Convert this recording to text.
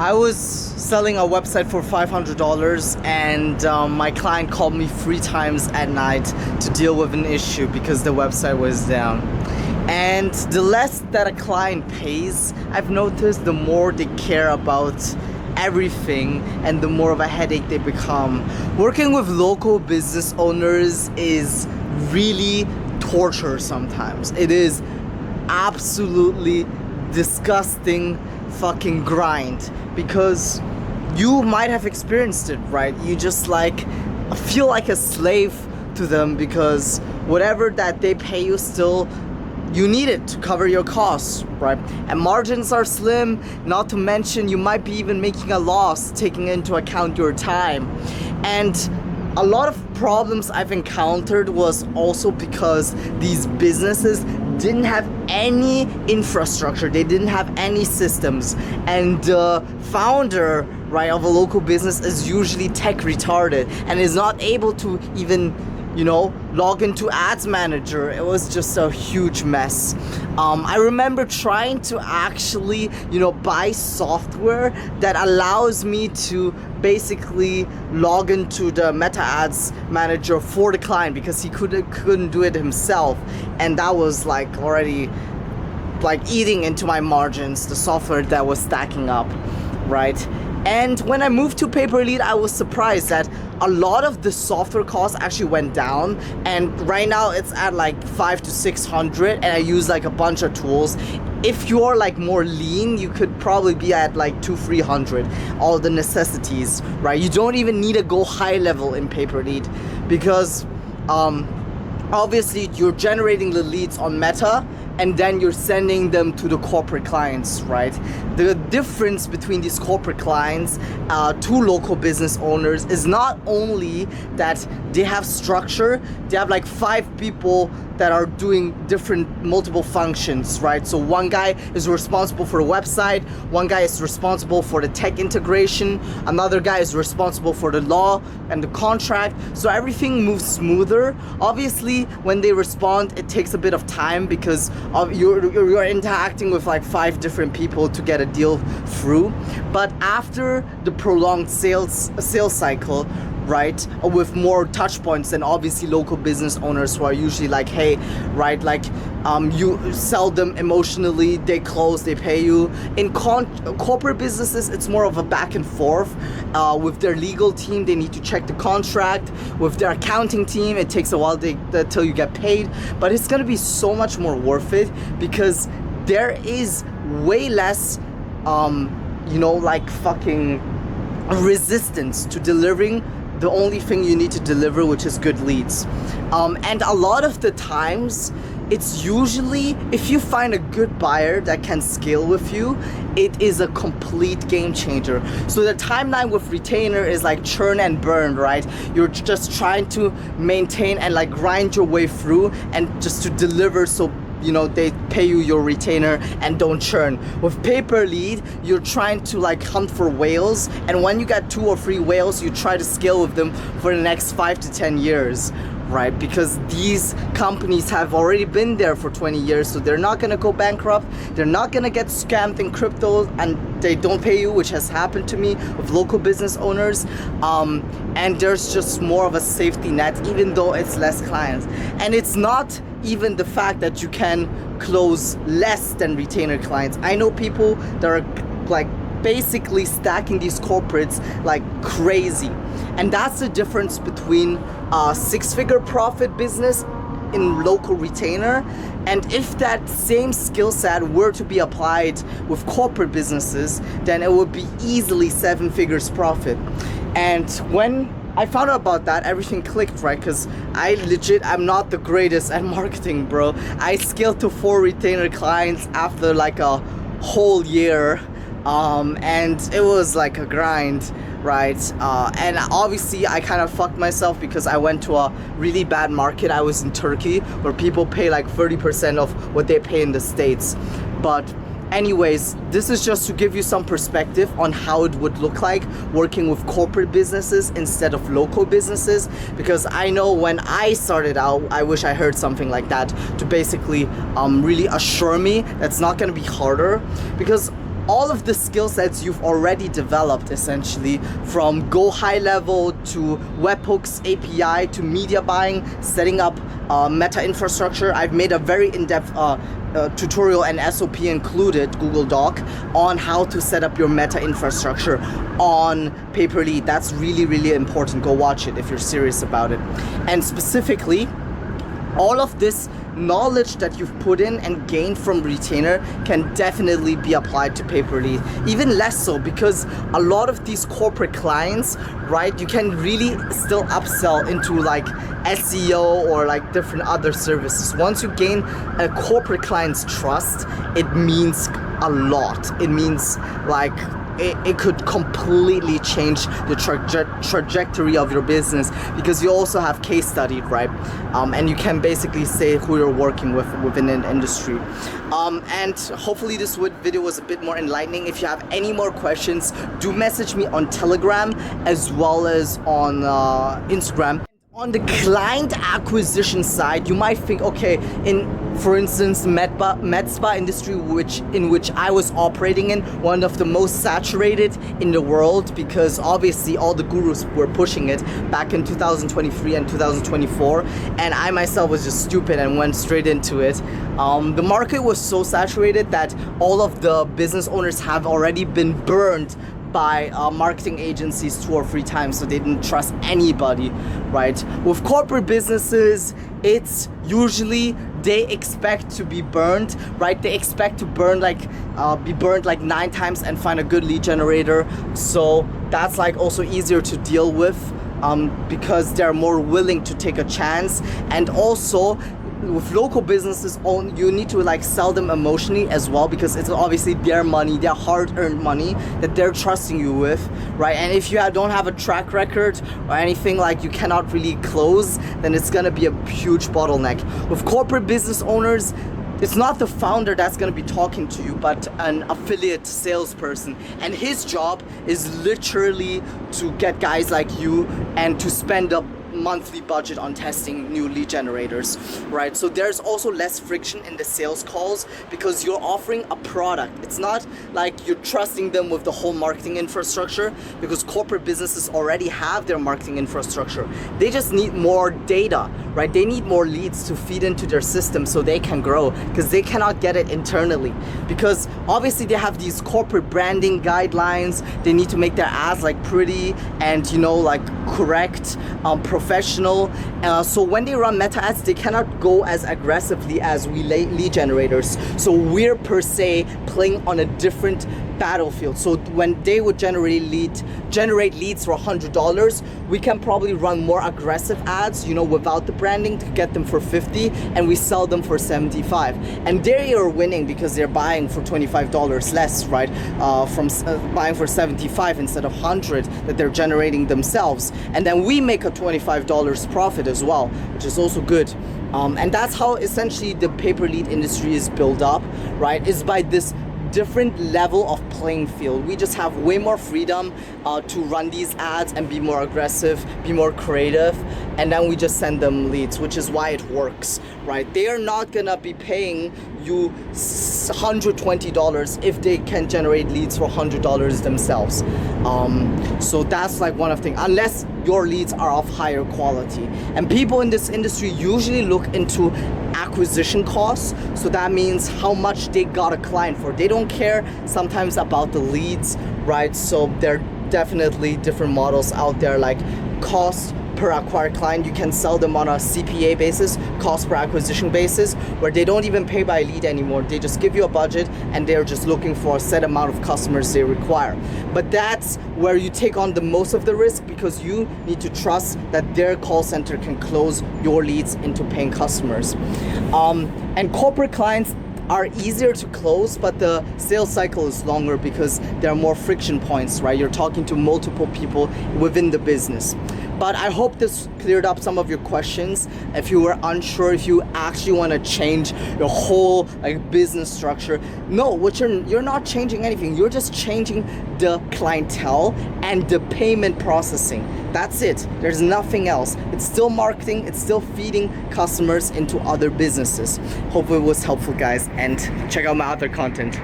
I was selling a website for $500 and my client called me 3 times at night to deal with an issue because the website was down. And the less that a client pays, I've noticed the more they care about everything and the more of a headache they become. Working with local business owners is really torture sometimes. It is absolutely disgusting fucking grind because you might have experienced it, right? You just like feel like a slave to them because whatever that they pay you, still you need it to cover your costs, right? And margins are slim, not to mention you might be even making a loss taking into account your time. And a lot of problems I've encountered was also because these businesses didn't have any infrastructure, they didn't have any systems, and the founder, right, of a local business is usually tech retarded and is not able to even, log into Ads Manager. It was just a huge mess. I remember trying to actually, buy software that allows me to basically log into the Meta Ads Manager for the client because he couldn't do it himself, and that was like already like eating into my margins, the software that was stacking up, right? And when I moved to Paperlead, I was surprised that a lot of the software costs actually went down, and right now it's at like 500 to 600, and I use like a bunch of tools. If you're like more lean, you could probably be at like 200-300, all the necessities, right? You don't even need to go high level in Paperlead because obviously you're generating the leads on Meta and then you're sending them to the corporate clients, right? The difference between these corporate clients to local business owners is not only that they have structure, they have like 5 people that are doing different multiple functions, right? So one guy is responsible for a website, one guy is responsible for the tech integration, another guy is responsible for the law and the contract, so everything moves smoother. Obviously, when they respond, it takes a bit of time because you're interacting with like 5 different people to get a deal through. But after the prolonged sales cycle, right, with more touch points, and obviously local business owners who are usually like, hey, right, like you sell them emotionally, they close, they pay you. In corporate businesses, it's more of a back and forth. With their legal team, they need to check the contract. With their accounting team, it takes a while till you get paid, but it's gonna be so much more worth it because there is way less like fucking resistance to delivering the only thing you need to deliver, which is good leads. And a lot of the times, it's usually, if you find a good buyer that can scale with you, it is a complete game changer. So the timeline with retainer is like churn and burn, right? You're just trying to maintain and like grind your way through and just to deliver so they pay you your retainer and don't churn. With Paperlead, you're trying to like hunt for whales, and when you get 2 or 3 whales, you try to scale with them for the next 5 to 10 years, right? Because these companies have already been there for 20 years, so they're not gonna go bankrupt, they're not gonna get scammed in crypto, and they don't pay you, which has happened to me with local business owners. And there's just more of a safety net, even though it's less clients. And it's not even the fact that you can close less than retainer clients. I know people that are like basically stacking these corporates like crazy, and that's the difference between a 6-figure profit business in local retainer, and if that same skill set were to be applied with corporate businesses, then it would be easily 7 figures profit. And when I found out about that, everything clicked, right? Because I'm not the greatest at marketing, bro. I scaled to 4 retainer clients after like a whole year, and it was like a grind, right? And obviously I kind of fucked myself because I went to a really bad market. I was in Turkey, where people pay like 30% of what they pay in the States. But anyways, this is just to give you some perspective on how it would look like working with corporate businesses instead of local businesses, because I know when I started out, I wish I heard something like that to basically really assure me that's not going to be harder. Because all of the skill sets you've already developed, essentially, from go high level to webhooks, API to media buying, setting up meta infrastructure. I've made a very in-depth tutorial and SOP included, Google Doc, on how to set up your meta infrastructure on pay-per-lead. That's really, really important. Go watch it if you're serious about it. And specifically, all of this knowledge that you've put in and gained from retainer can definitely be applied to pay-per-lead. Even less so, because a lot of these corporate clients, right, you can really still upsell into like SEO or like different other services. Once you gain a corporate client's trust, it means a lot. It means like it could completely change the trajectory of your business, because you also have case studied, right? And you can basically say who you're working with within an industry. And hopefully this video was a bit more enlightening. If you have any more questions, do message me on Telegram as well as on Instagram. On the client acquisition side, you might think, okay, for instance, med spa industry, in which I was operating in, one of the most saturated in the world, because obviously all the gurus were pushing it back in 2023 and 2024, and I myself was just stupid and went straight into it. The market was so saturated that all of the business owners have already been burned by marketing agencies 2 or 3 times, so they didn't trust anybody, right? With corporate businesses, it's usually they expect to be burned, right? They expect to be burned like 9 times and find a good lead generator. So that's like also easier to deal with because they're more willing to take a chance. And also, with local businesses, you need to like sell them emotionally as well, because it's obviously their money, their hard-earned money that they're trusting you with, right? And if you don't have a track record or anything, like you cannot really close, then it's gonna be a huge bottleneck. With corporate business owners, it's not the founder that's going to be talking to you, but an affiliate salesperson. And his job is literally to get guys like you and to spend a monthly budget on testing new lead generators, right? So there's also less friction in the sales calls because you're offering a product. It's not like you're trusting them with the whole marketing infrastructure, because corporate businesses already have their marketing infrastructure. They just need more data, right? They need more leads to feed into their system so they can grow, because they cannot get it internally, because obviously they have these corporate branding guidelines. They need to make their ads like pretty and, you know, like correct, professional. So when they run meta ads, they cannot go as aggressively as we lead generators. So we're per se playing on a different battlefield. So when they would generate leads for $100, we can probably run more aggressive ads, you know, without the branding, to get them for 50, and we sell them for 75. And they are winning because they're buying for $25 less, right? From buying for 75 instead of 100 that they're generating themselves. And then we make a $25 profit as well, which is also good. And that's how essentially the pay-per-lead industry is built up, right? Is by this different level of playing field. We just have way more freedom to run these ads and be more aggressive, be more creative, and then we just send them leads, which is why it works, right? They are not gonna be paying you $120 if they can generate leads for $100 themselves. So that's like one of the things, unless your leads are of higher quality. And people in this industry usually look into acquisition costs, so that means how much they got a client for. They don't care sometimes about the leads, right? So there are definitely different models out there, like cost per acquired client. You can sell them on a CPA basis, cost per acquisition basis, where they don't even pay by lead anymore. They just give you a budget and they're just looking for a set amount of customers they require. But that's where you take on the most of the risk, because you need to trust that their call center can close your leads into paying customers. And corporate clients are easier to close, but the sales cycle is longer because there are more friction points, right? You're talking to multiple people within the business. But I hope this cleared up some of your questions. If you were unsure, if you actually want to change your whole like business structure, no, you're not changing anything. You're just changing the clientele and the payment processing. That's it. There's nothing else. It's still marketing. It's still feeding customers into other businesses. Hopefully it was helpful, guys, and check out my other content.